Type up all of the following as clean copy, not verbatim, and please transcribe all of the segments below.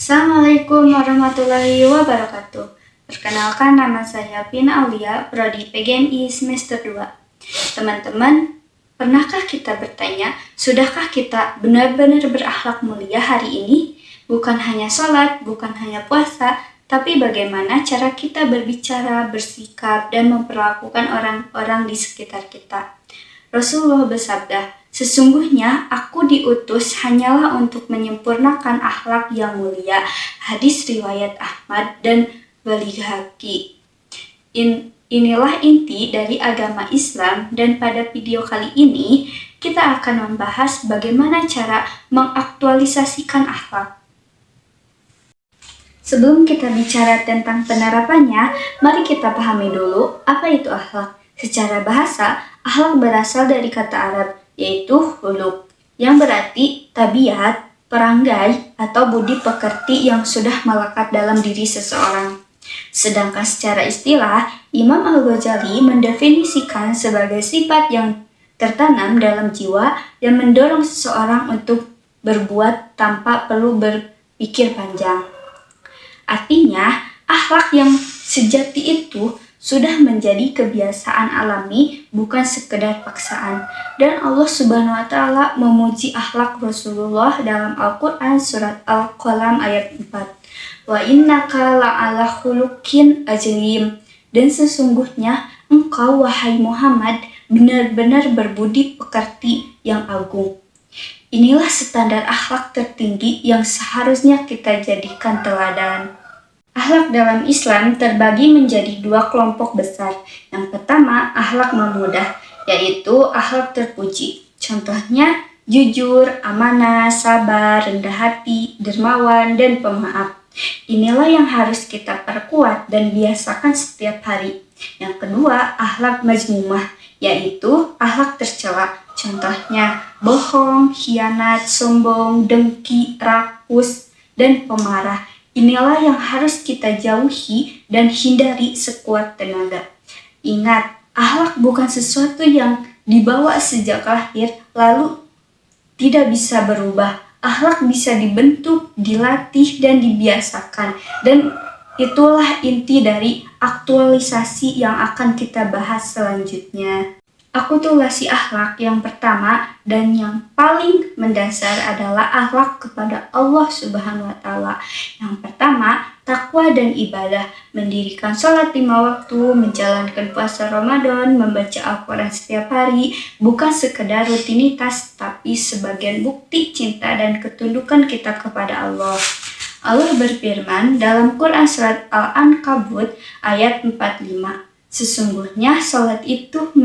Assalamualaikum warahmatullahi wabarakatuh. Perkenalkan, nama saya Vina Aulia, Prodi PGMI semester 2. Teman-teman, pernahkah kita bertanya, sudahkah kita benar-benar berakhlak mulia hari ini? Bukan hanya sholat, bukan hanya puasa, tapi bagaimana cara kita berbicara, bersikap, dan memperlakukan orang-orang di sekitar kita. Rasulullah bersabda, "Sesungguhnya aku diutus hanyalah untuk menyempurnakan akhlak yang mulia." Hadis riwayat Ahmad dan Balighaqqi. Inilah inti dari agama Islam, dan pada video kali ini kita akan membahas bagaimana cara mengaktualisasikan akhlak. Sebelum kita bicara tentang penerapannya, mari kita pahami dulu apa itu akhlak. Secara bahasa, akhlak berasal dari kata Arab, yaitu huluk, yang berarti tabiat, perangai, atau budi pekerti yang sudah melekat dalam diri seseorang. Sedangkan secara istilah, Imam Al-Ghazali mendefinisikan sebagai sifat yang tertanam dalam jiwa yang mendorong seseorang untuk berbuat tanpa perlu berpikir panjang. Artinya, akhlak yang sejati itu sudah menjadi kebiasaan alami, bukan sekedar paksaan. Dan Allah Subhanahu wa Ta'ala memuji akhlak Rasulullah dalam Al-Quran surat Al-Qalam ayat 4. Wa innaka la'ala khuluqin azim. Dan sesungguhnya engkau, wahai Muhammad, benar-benar berbudi pekerti yang agung. Inilah standar akhlak tertinggi yang seharusnya kita jadikan teladan. Akhlak dalam Islam terbagi menjadi dua kelompok besar. Yang pertama, akhlak memudah, yaitu akhlak terpuji. Contohnya, jujur, amanah, sabar, rendah hati, dermawan, dan pemaaf. Inilah yang harus kita perkuat dan biasakan setiap hari. Yang kedua, akhlak mazmumah, yaitu akhlak tercela. Contohnya, bohong, khianat, sombong, dengki, rakus, dan pemarah. Inilah yang harus kita jauhi dan hindari sekuat tenaga. Ingat, akhlak bukan sesuatu yang dibawa sejak lahir lalu tidak bisa berubah. Akhlak bisa dibentuk, dilatih, dan dibiasakan. Dan itulah inti dari aktualisasi yang akan kita bahas selanjutnya. Akulturasi akhlak yang pertama dan yang paling mendasar adalah akhlak kepada Allah Subhanahu wa Ta'ala. Yang pertama, takwa dan ibadah, mendirikan sholat 5 waktu, menjalankan puasa Ramadan, membaca Al-Quran setiap hari, bukan sekedar rutinitas, tapi sebagai bukti cinta dan ketundukan kita kepada Allah. Allah berfirman dalam Quran surat Al-Ankabut ayat 45, "Sesungguhnya sholat itu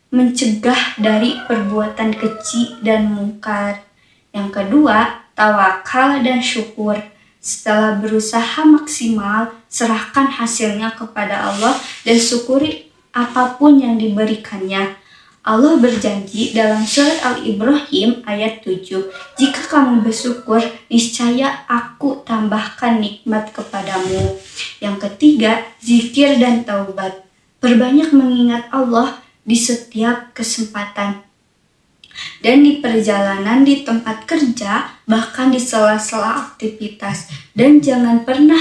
mencegah dari perbuatan keji dan mungkar." Yang kedua, tawakal dan syukur. Setelah berusaha maksimal, serahkan hasilnya kepada Allah dan syukuri apapun yang diberikannya. Allah berjanji dalam surat Al-Ibrahim ayat 7, "Jika kamu bersyukur, niscaya aku tambahkan nikmat kepadamu." Yang ketiga, zikir dan taubat. Perbanyak mengingat Allah di setiap kesempatan, dan di perjalanan, di tempat kerja, bahkan di sela-sela aktivitas. Dan jangan pernah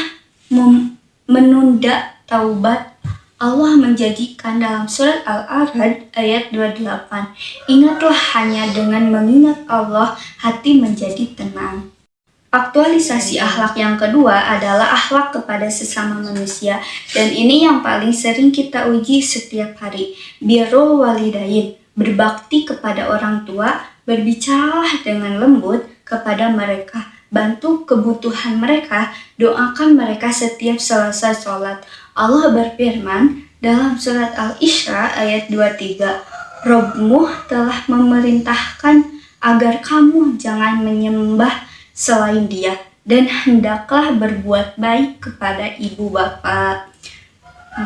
menunda taubat. Allah menjanjikan dalam surat Al-A'raf ayat 28, "Ingatlah, hanya dengan mengingat Allah, hati menjadi tenang." Aktualisasi akhlak yang kedua adalah akhlak kepada sesama manusia, dan ini yang paling sering kita uji setiap hari. Birrul walidain, berbakti kepada orang tua, berbicaralah dengan lembut kepada mereka, bantu kebutuhan mereka, doakan mereka setiap selesai sholat. Allah berfirman dalam surat Al-Isra ayat 23, "Robmu telah memerintahkan agar kamu jangan menyembah selain Dia, dan hendaklah berbuat baik kepada ibu bapak."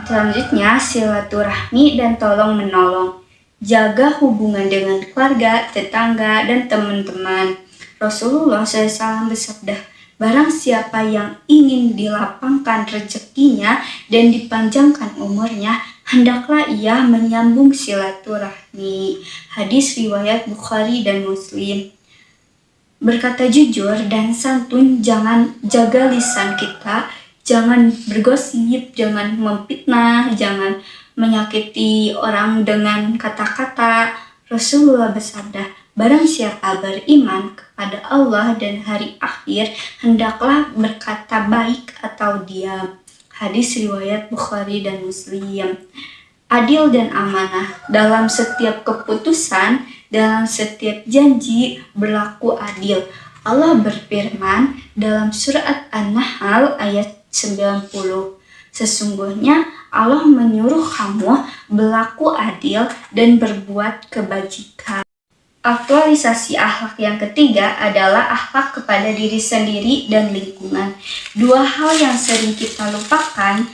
Selanjutnya, silaturahmi dan tolong menolong. Jaga hubungan dengan keluarga, tetangga, dan teman-teman. Rasulullah SAW bersabda, "Barang siapa yang ingin dilapangkan rezekinya dan dipanjangkan umurnya, hendaklah ia menyambung silaturahmi." Hadis riwayat Bukhari dan Muslim. berkata jujur dan santun, jangan jaga lisan kita, jangan bergosip, jangan memfitnah, jangan menyakiti orang dengan kata-kata. Rasulullah bersabda, barang siapa beriman kepada Allah dan hari akhir, hendaklah berkata baik atau diam. Hadis riwayat Bukhari dan Muslim. Adil dan amanah dalam setiap keputusan, dalam setiap janji berlaku adil. Allah berfirman dalam surat An-Nahl ayat 90, sesungguhnya Allah menyuruh kamu berlaku adil dan berbuat kebajikan. Aktualisasi akhlak yang ketiga adalah akhlak kepada diri sendiri dan lingkungan. Dua hal yang sering kita lupakan,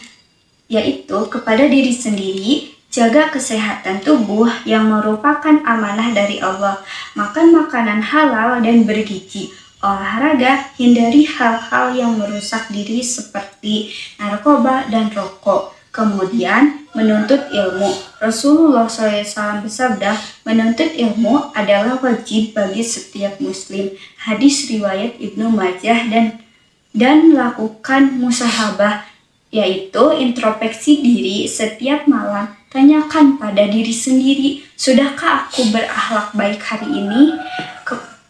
yaitu kepada diri sendiri, jaga kesehatan tubuh yang merupakan amanah dari Allah, makan makanan halal dan bergizi, olahraga, hindari hal-hal yang merusak diri seperti narkoba dan rokok. Kemudian, menuntut ilmu. Rasulullah SAW bersabda, menuntut ilmu adalah wajib bagi setiap muslim. Hadis riwayat Ibnu Majah. Dan lakukan musahabah, yaitu introspeksi diri setiap malam. Tanyakan pada diri sendiri, sudahkah aku berakhlak baik hari ini?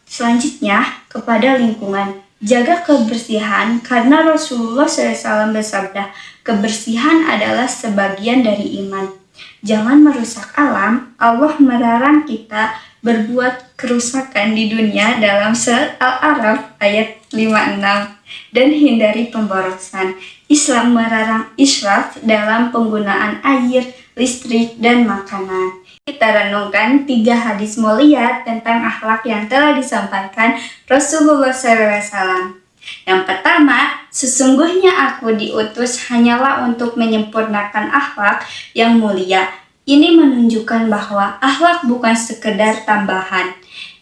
Selanjutnya, kepada lingkungan. Jaga kebersihan, karena Rasulullah SAW bersabda, kebersihan adalah sebagian dari iman. Jangan merusak alam. Allah melarang kita berbuat kerusakan di dunia dalam surat Al-A'raf ayat 56. Dan hindari pemborosan. Islam melarang israf dalam penggunaan air, listrik, dan makanan. Kita renungkan 3 hadis mulia tentang akhlak yang telah disampaikan Rasulullah SAW. Yang pertama, sesungguhnya aku diutus hanyalah untuk menyempurnakan akhlak yang mulia. Ini menunjukkan bahwa akhlak bukan sekedar tambahan.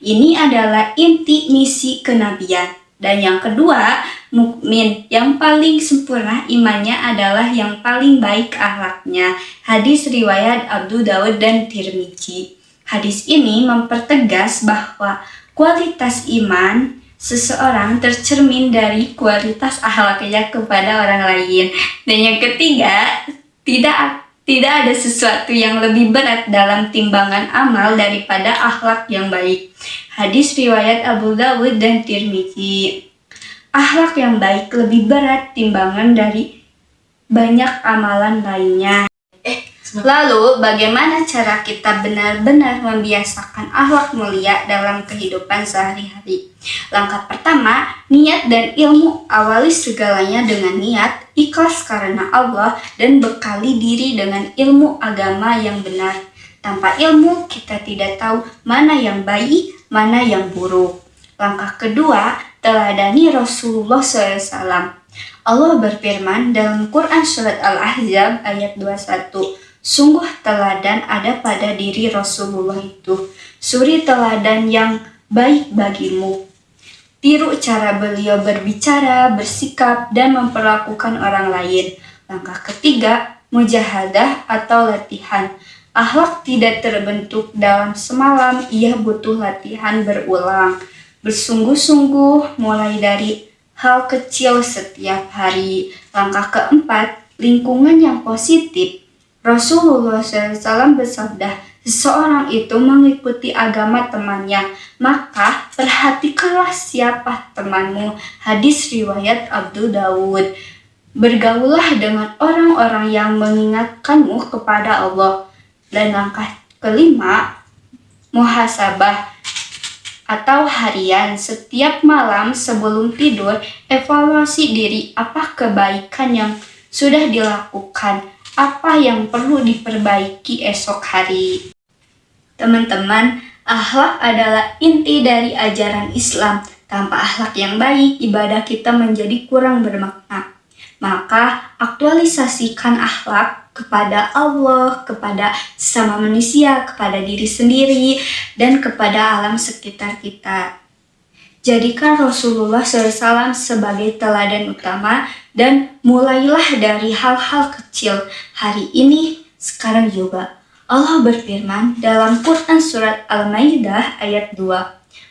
Ini adalah inti misi kenabian. Dan yang kedua, mukmin yang paling sempurna imannya adalah yang paling baik akhlaknya. Hadis riwayat Abu Dawud dan Tirmizi. Hadis ini mempertegas bahwa kualitas iman seseorang tercermin dari kualitas akhlaknya kepada orang lain. Dan yang ketiga, tidak ada sesuatu yang lebih berat dalam timbangan amal daripada akhlak yang baik. Hadis riwayat Abu Dawud dan Tirmizi. Akhlak yang baik lebih berat timbangan dari banyak amalan lainnya. Lalu, bagaimana cara kita benar-benar membiasakan akhlak mulia dalam kehidupan sehari-hari? Langkah pertama, niat dan ilmu. Awali segalanya dengan niat, ikhlas karena Allah, dan bekali diri dengan ilmu agama yang benar. Tanpa ilmu, kita tidak tahu mana yang baik, mana yang buruk. Langkah kedua, teladani Rasulullah SAW. Allah berfirman dalam Quran Surat Al-Ahzab ayat 21, sungguh teladan ada pada diri Rasulullah itu, suri teladan yang baik bagimu. Tiru cara beliau berbicara, bersikap, dan memperlakukan orang lain. Langkah ketiga, mujahadah atau latihan. Akhlak tidak terbentuk dalam semalam, ia butuh latihan berulang. Bersungguh-sungguh mulai dari hal kecil setiap hari. Langkah keempat, lingkungan yang positif. Rasulullah SAW bersabda, seseorang itu mengikuti agama temannya, maka perhatikanlah siapa temanmu. Hadis riwayat Abu Dawud. Bergaulah dengan orang-orang yang mengingatkanmu kepada Allah. Dan langkah kelima, muhasabah atau harian. Setiap malam sebelum tidur, evaluasi diri, apa kebaikan yang sudah dilakukan, apa yang perlu diperbaiki esok hari. Teman-teman, akhlak adalah inti dari ajaran Islam. Tanpa akhlak yang baik, ibadah kita menjadi kurang bermakna. Maka aktualisasikan akhlak kepada Allah, kepada sesama manusia, kepada diri sendiri, dan kepada alam sekitar kita. Jadikan Rasulullah SAW sebagai teladan utama dan mulailah dari hal-hal kecil hari ini, sekarang juga. Allah berfirman dalam Quran Surat Al-Maidah ayat 2,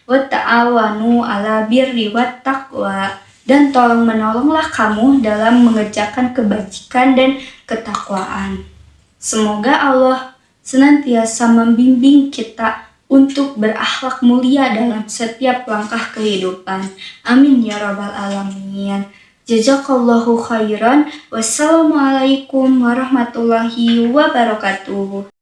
wa ta'awanu 'ala birri wat taqwa. Dan tolong menolonglah kamu dalam mengerjakan kebajikan dan ketakwaan. Semoga Allah senantiasa membimbing kita untuk berakhlak mulia dalam setiap langkah kehidupan. Amin ya rabbal alamin. Jazakallahu khairan. Wassalamualaikum warahmatullahi wabarakatuh.